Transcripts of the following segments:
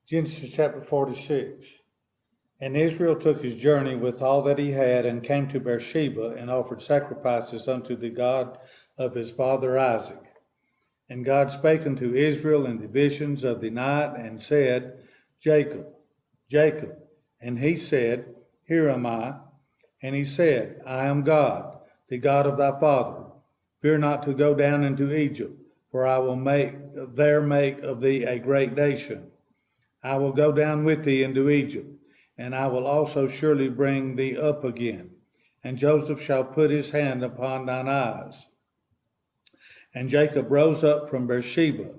Genesis chapter 46. And Israel took his journey with all that he had, and came to Beersheba, and offered sacrifices unto the God of his father Isaac. And God spake unto Israel in the visions of the night, and said, Jacob, Jacob. And he said, Here am I. And he said, I am God, the God of thy father. Fear not to go down into Egypt, for I will make of thee a great nation. I will go down with thee into Egypt, and I will also surely bring thee up again. And Joseph shall put his hand upon thine eyes. And Jacob rose up from Beersheba,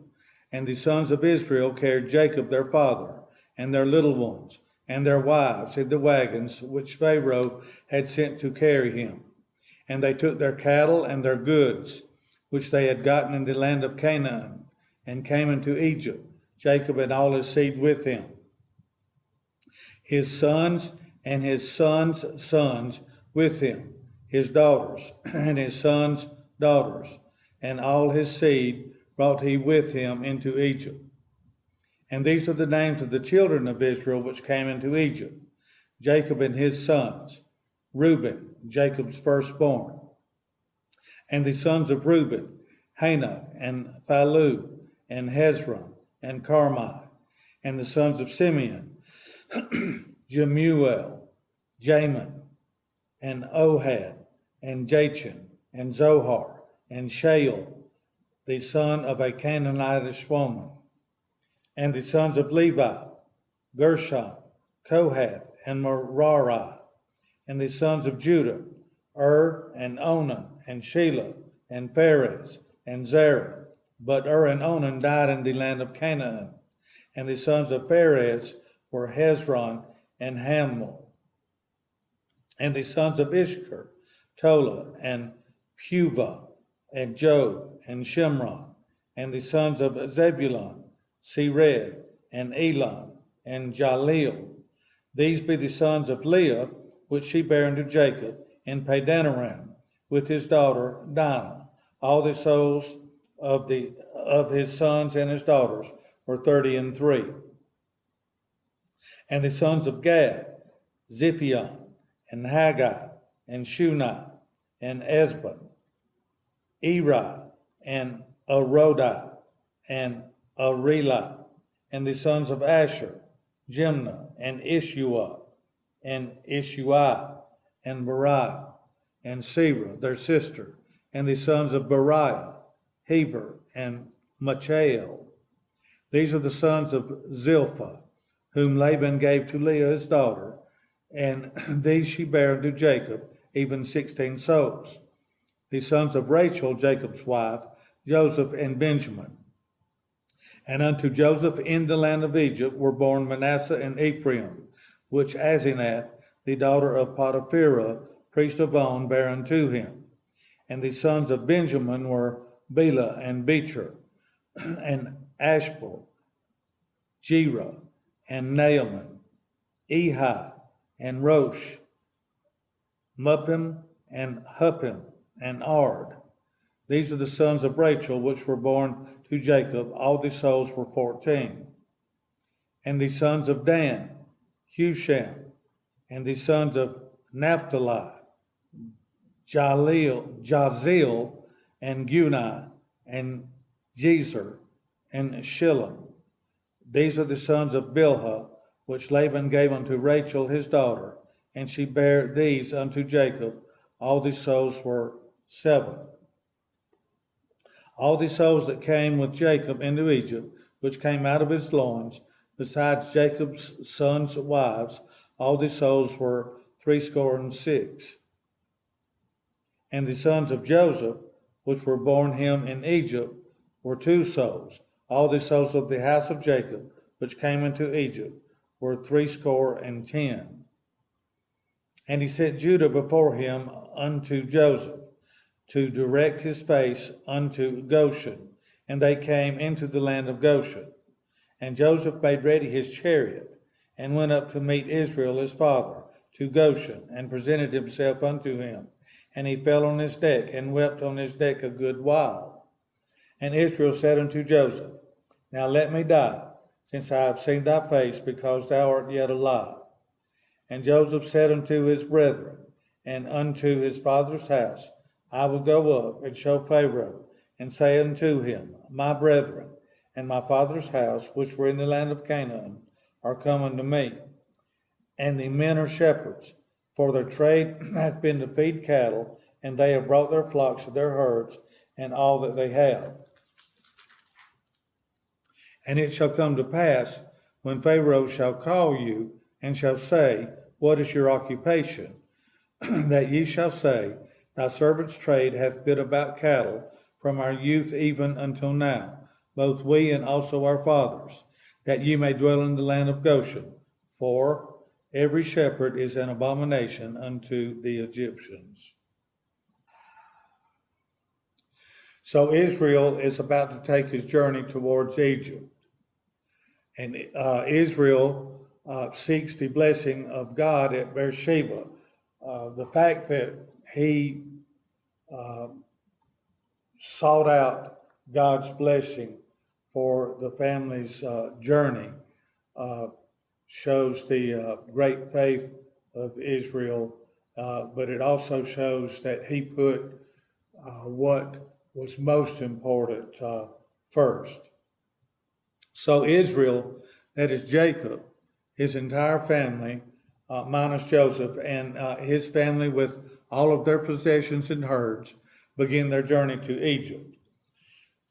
and the sons of Israel carried Jacob their father, and their little ones, and their wives in the wagons which Pharaoh had sent to carry him. And they took their cattle and their goods, which they had gotten in the land of Canaan, and came into Egypt, Jacob and all his seed with him, his sons and his sons' sons with him, his daughters and his sons' daughters, and all his seed brought he with him into Egypt. And these are the names of the children of Israel which came into Egypt: Jacob and his sons, Reuben, Jacob's firstborn. And the sons of Reuben, Hanok, and Phalu, and Hezron, and Carmi. And the sons of Simeon, Jemuel, Jamin, and Ohad, and Jachin, and Zohar, and Shael, the son of a Canaanitish woman. And the sons of Levi, Gershon, Kohath, and Merari. And the sons of Judah, and Onan, and Shelah, and Pharez, and Zerah. But and Onan died in the land of Canaan. And the sons of Pharez were Hezron and Hamul. And the sons of Issachar, Tola, and Puvah, and Job, and Shimron. And the sons of Zebulun, Sered, and Elon, and Jaleel. These be the sons of Leah, which she bare unto Jacob in Padanaram, with his daughter Dinah. All the souls of his sons and his daughters were 33. And the sons of Gad, Ziphion, and Haggai, and Shunai, and Esbon, Eri, and Arodi, and Areli. And the sons of Asher, Jimnah, and Ishua, and Ishui, and Beriah, and Serah, their sister. And the sons of Beriah, Heber, and Machael. These are the sons of Zilpah, whom Laban gave to Leah his daughter, and these she bare unto Jacob, even 16 souls. The sons of Rachel, Jacob's wife, Joseph and Benjamin. And unto Joseph in the land of Egypt were born Manasseh and Ephraim, which Asenath, the daughter of Potipherah, priest of On, bare unto him. And the sons of Benjamin were Bela and Becher, and Ashbel, Jerah, and Naaman, Ehi, and Rosh, Muppim, and Huppim, and Ard. These are the sons of Rachel, which were born to Jacob. All the souls were 14. And the sons of Dan, Husham. And the sons of Naphtali, Jazeel, and Guni, and Jezer, and Shillem. These are the sons of Bilhah, which Laban gave unto Rachel his daughter, and she bare these unto Jacob. All the souls were 7. All the souls that came with Jacob into Egypt, which came out of his loins, besides Jacob's sons' wives, all the souls were 66. And the sons of Joseph, which were born him in Egypt, were 2 souls. All the souls of the house of Jacob, which came into Egypt, were 70. And he sent Judah before him unto Joseph, to direct his face unto Goshen. And they came into the land of Goshen. And Joseph made ready his chariot, and went up to meet Israel his father, to Goshen, and presented himself unto him. And he fell on his neck, and wept on his neck a good while. And Israel said unto Joseph, Now let me die, since I have seen thy face, because thou art yet alive. And Joseph said unto his brethren and unto his father's house, I will go up and show Pharaoh, and say unto him, My brethren and my father's house, which were in the land of Canaan, are come unto me. And the men are shepherds, for their trade hath been to feed cattle, and they have brought their flocks to their herds, and all that they have. And it shall come to pass, when Pharaoh shall call you, and shall say, What is your occupation? That ye shall say, Thy servant's trade hath been about cattle, from our youth even until now, both we and also our fathers, that ye may dwell in the land of Goshen. For every shepherd is an abomination unto the Egyptians. So Israel is about to take his journey towards Egypt. And Israel seeks the blessing of God at Beersheba. The fact that he sought out God's blessing for the family's journey shows the great faith of Israel, but it also shows that he put what was most important first. So Israel, that is Jacob, his entire family, minus Joseph, and his family with all of their possessions and herds, begin their journey to Egypt.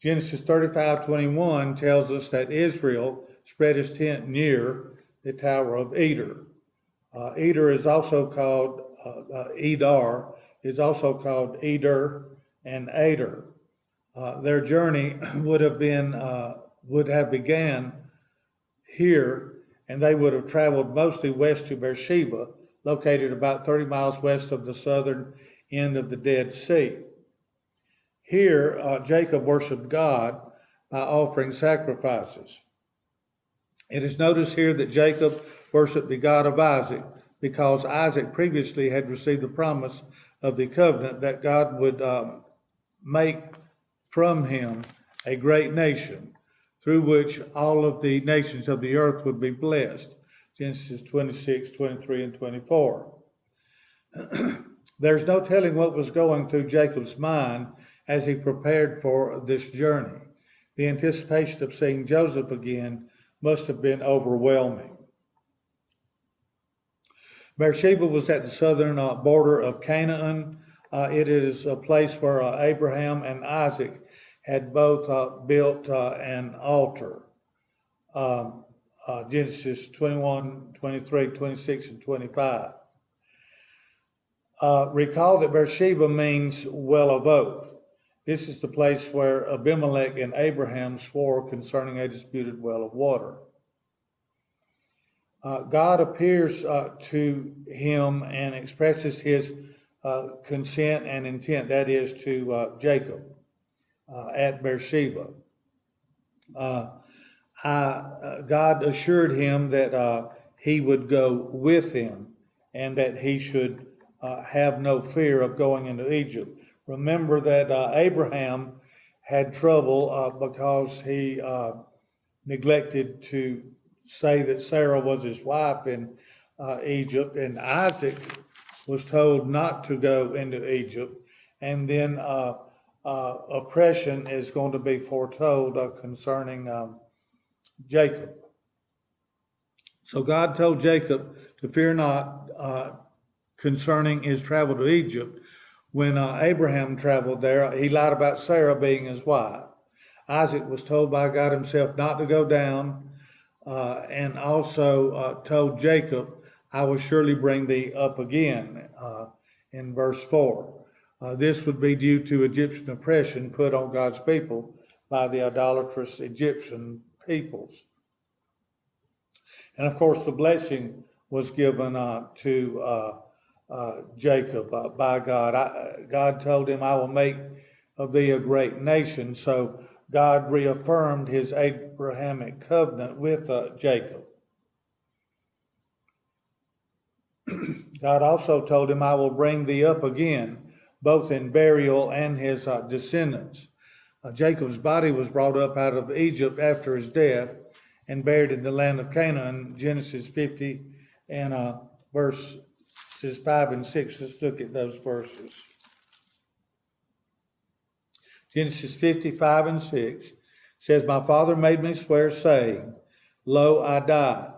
Genesis 35:21 tells us that Israel spread his tent near the Tower of Eder. Eder is also called, Edar is also called Eder and Ader. Their journey would have began here, and they would have traveled mostly west to Beersheba, located about 30 miles west of the southern end of the Dead Sea. Here, Jacob worshiped God by offering sacrifices. It is noticed here that Jacob worshiped the God of Isaac, because Isaac previously had received the promise of the covenant that God would make from him a great nation, through which all of the nations of the earth would be blessed. Genesis 26, 23, and 24. There's no telling what was going through Jacob's mind as he prepared for this journey. The anticipation of seeing Joseph again must have been overwhelming. Beersheba was at the southern border of Canaan. It is a place where Abraham and Isaac had both built an altar. Genesis 21, 23, 26, and 25. Recall that Beersheba means well of oath. This is the place where Abimelech and Abraham swore concerning a disputed well of water. God appears to him and expresses his consent and intent, that is, to Jacob at Beersheba. God assured him that he would go with him and that he should have no fear of going into Egypt. Remember that Abraham had trouble because he neglected to say that Sarah was his wife in Egypt, and Isaac was told not to go into Egypt, and then oppression is going to be foretold concerning Jacob. So God told Jacob to fear not concerning his travel to Egypt. When Abraham traveled there, he lied about Sarah being his wife. Isaac was told by God himself not to go down, and also told Jacob, I will surely bring thee up again, in verse 4. This would be due to Egyptian oppression put on God's people by the idolatrous Egyptian peoples. And of course, the blessing was given to Jacob by God. God told him, I will make of thee a great nation. So God reaffirmed his Abrahamic covenant with Jacob. God also told him, I will bring thee up again, both in burial and his descendants. Jacob's body was brought up out of Egypt after his death, and buried in the land of Canaan. Genesis 50 and verses 5 and 6. Let's look at those verses. Genesis 55 and 6 says, My father made me swear, saying, Lo, I die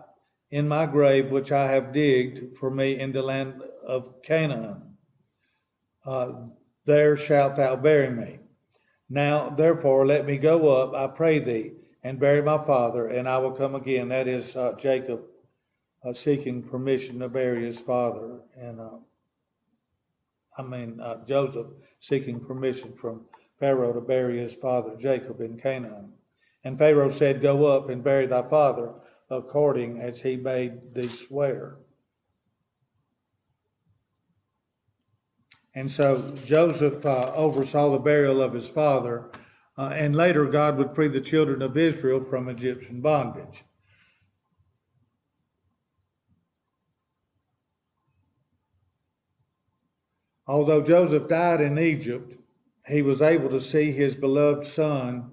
in my grave, which I have digged for me in the land of Canaan. There shalt thou bury me. Now, therefore, let me go up, I pray thee, and bury my father, and I will come again. That is Jacob seeking permission to bury his father, and Joseph seeking permission from Pharaoh to bury his father Jacob in Canaan. And Pharaoh said, Go up and bury thy father, according as he bade thee swear. And so Joseph oversaw the burial of his father, and later God would free the children of Israel from Egyptian bondage. Although Joseph died in Egypt, he was able to see his beloved son.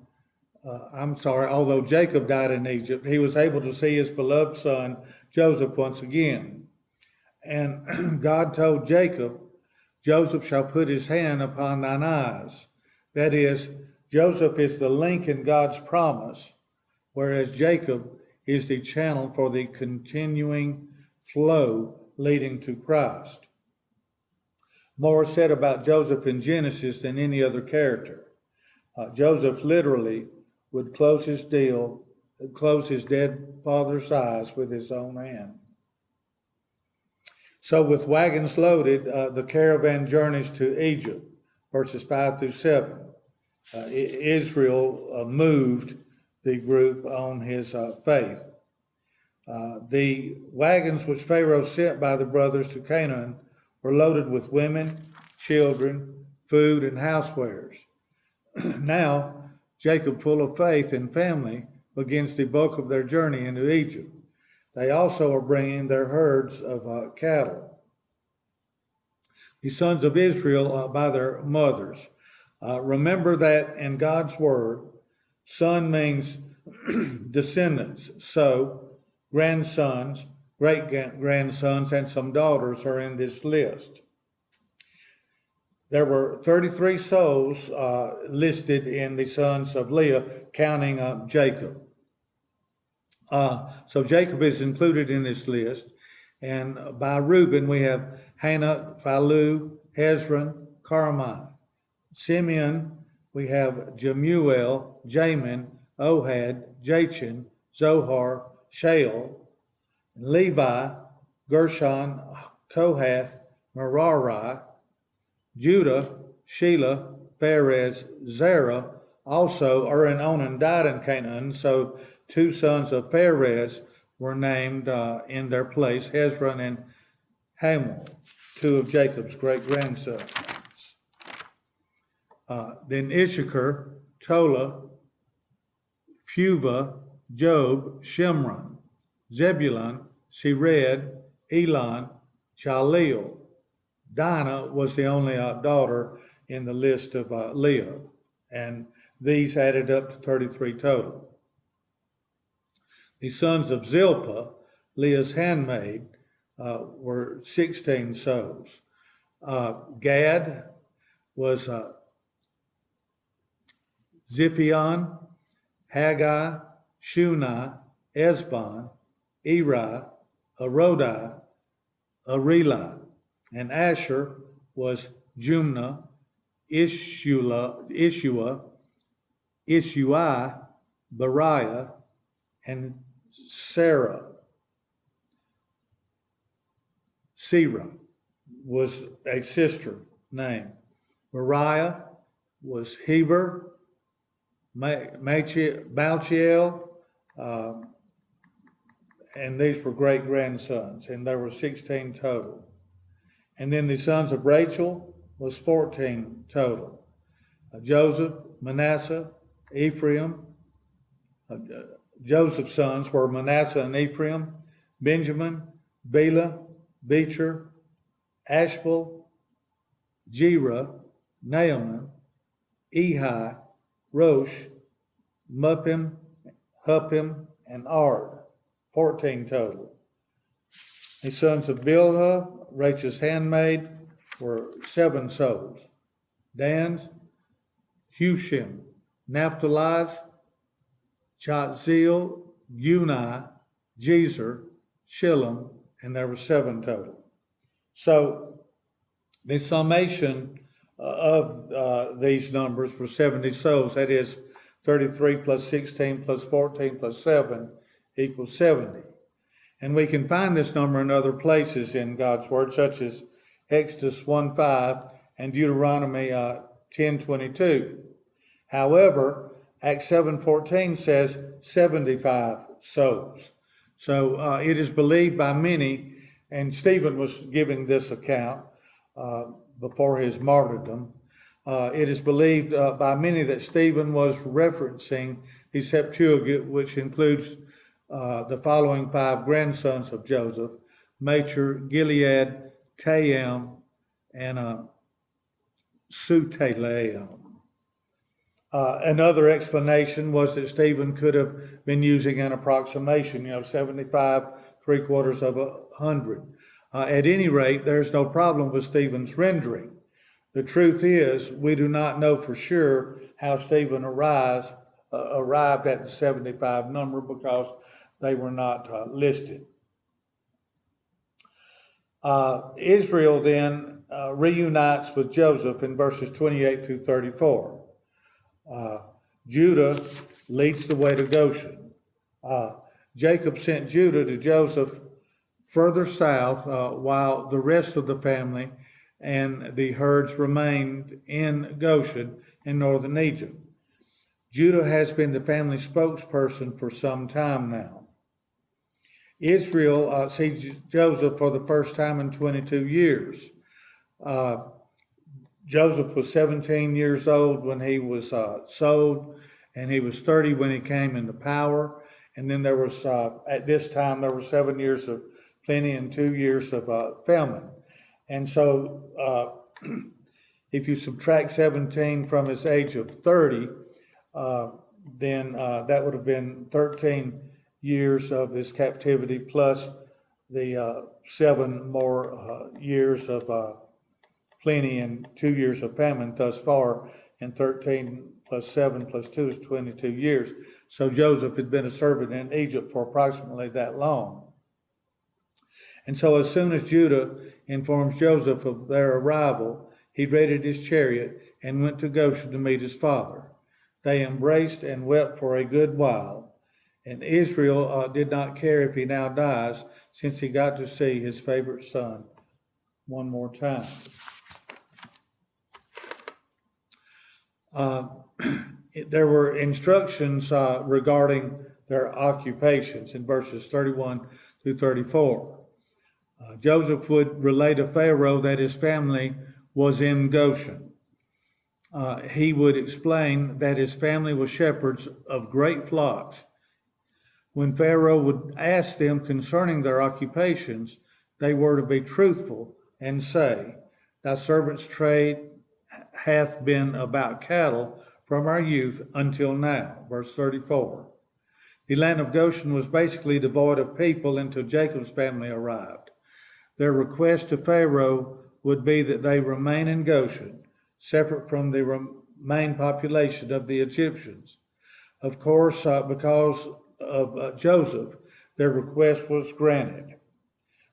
Although Jacob died in Egypt, he was able to see his beloved son, Joseph, once again. And God told Jacob, Joseph shall put his hand upon thine eyes. That is, Joseph is the link in God's promise, whereas Jacob is the channel for the continuing flow leading to Christ. More is said about Joseph in Genesis than any other character. Joseph literally would close his dead father's eyes with his own hand. So with wagons loaded, the caravan journeys to Egypt, verses 5 through 7. Israel moved the group on his faith. The wagons which Pharaoh sent by the brothers to Canaan were loaded with women, children, food, and housewares. Now, Jacob, full of faith and family, begins the bulk of their journey into Egypt. They also are bringing their herds of cattle. The sons of Israel by their mothers. Remember that in God's word, son means descendants. So, grandsons, great-grandsons, and some daughters are in this list. There were 33 souls listed in the sons of Leah, counting Jacob. So Jacob is included in this list. And by Reuben, we have Hannah, Phalu, Hezron, Carmi. Simeon, we have Jemuel, Jamin, Ohad, Jachin, Zohar, Shael. Levi, Gershon, Kohath, Merari. Judah, Shelah, Perez, Zerah. Also, Onan died in Canaan, so two sons of Perez were named in their place, Hezron and Hamul, two of Jacob's great-grandsons. Then Issachar, Tola, Phuvah, Job, Shimron. Zebulun, Sered, Elon, Chaleel. Dinah was the only daughter in the list of Leah, and these added up to 33 total. The sons of Zilpah, Leah's handmaid, were 16 souls. Gad was Ziphion, Haggai, Shunai, Esbon, Eri, Arodi, Areli. And Asher was Jumna, Ishua, Beriah, and Sarah. Serah was a sister name. Beriah was Heber, Malchiel, and these were great-grandsons, and there were 16 total. And then the sons of Rachel was 14 total. Joseph, Manasseh, Ephraim. Joseph's sons were Manasseh and Ephraim, Benjamin, Bela, Becher, Ashbel, Jerah, Naaman, Ehi, Rosh, Muppim, Huppim, and Ard, 14 total. The sons of Bilhah, Rachel's handmaid, were 7 souls. Dan's, Hushim, Naphtali's, Chatzil, Unai, Jezer, Shillem, and there were 7 total. So the summation of these numbers were 70 souls. That is 33 plus 16 plus 14 plus 7 equals 70. And we can find this number in other places in God's Word, such as Exodus 1:5 and Deuteronomy 10:22. However, Acts 7:14 says 75 souls. So it is believed by many, and Stephen was giving this account before his martyrdom. It is believed by many that Stephen was referencing the Septuagint, which includes the following 5 grandsons of Joseph: Machir, Gilead, Taim, and Sutelaim. Another explanation was that Stephen could have been using an approximation, 75, 3/4 of 100. At any rate, there's no problem with Stephen's rendering. The truth is, we do not know for sure how Stephen arrived at the 75 number because they were not listed. Israel then reunites with Joseph in verses 28 through 34. Judah leads the way to Goshen. Jacob sent Judah to Joseph further south, while the rest of the family and the herds remained in Goshen in northern Egypt. Judah has been the family spokesperson for some time now. Israel sees Joseph for the first time in 22 years. Joseph was 17 years old when he was sold, and he was 30 when he came into power. And then there was, at this time, there were 7 years of plenty and 2 years of famine. And so if you subtract 17 from his age of 30, then that would have been 13 years of his captivity plus the 7 more years of plenty and 2 years of famine thus far, and 13 plus 7 plus 2 is 22 years. So Joseph had been a servant in Egypt for approximately that long. And so as soon as Judah informs Joseph of their arrival, he raided his chariot and went to Goshen to meet his father. They embraced and wept for a good while. And Israel did not care if he now dies, since he got to see his favorite son one more time. There were instructions regarding their occupations in verses 31 through 34. Joseph would relay to Pharaoh that his family was in Goshen. He would explain that his family was shepherds of great flocks. When Pharaoh would ask them concerning their occupations, they were to be truthful and say, "Thy servant's trade hath been about cattle from our youth until now." Verse 34. The land of Goshen was basically devoid of people until Jacob's family arrived. Their request to Pharaoh would be that they remain in Goshen, separate from the main population of the Egyptians. Of course, because of Joseph, their request was granted.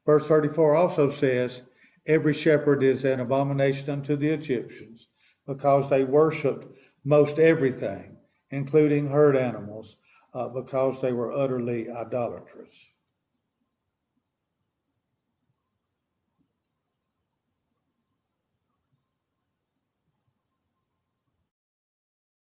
Verse 34 also says, "Every shepherd is an abomination unto the Egyptians, because they worshipped most everything, including herd animals, because they were utterly idolatrous."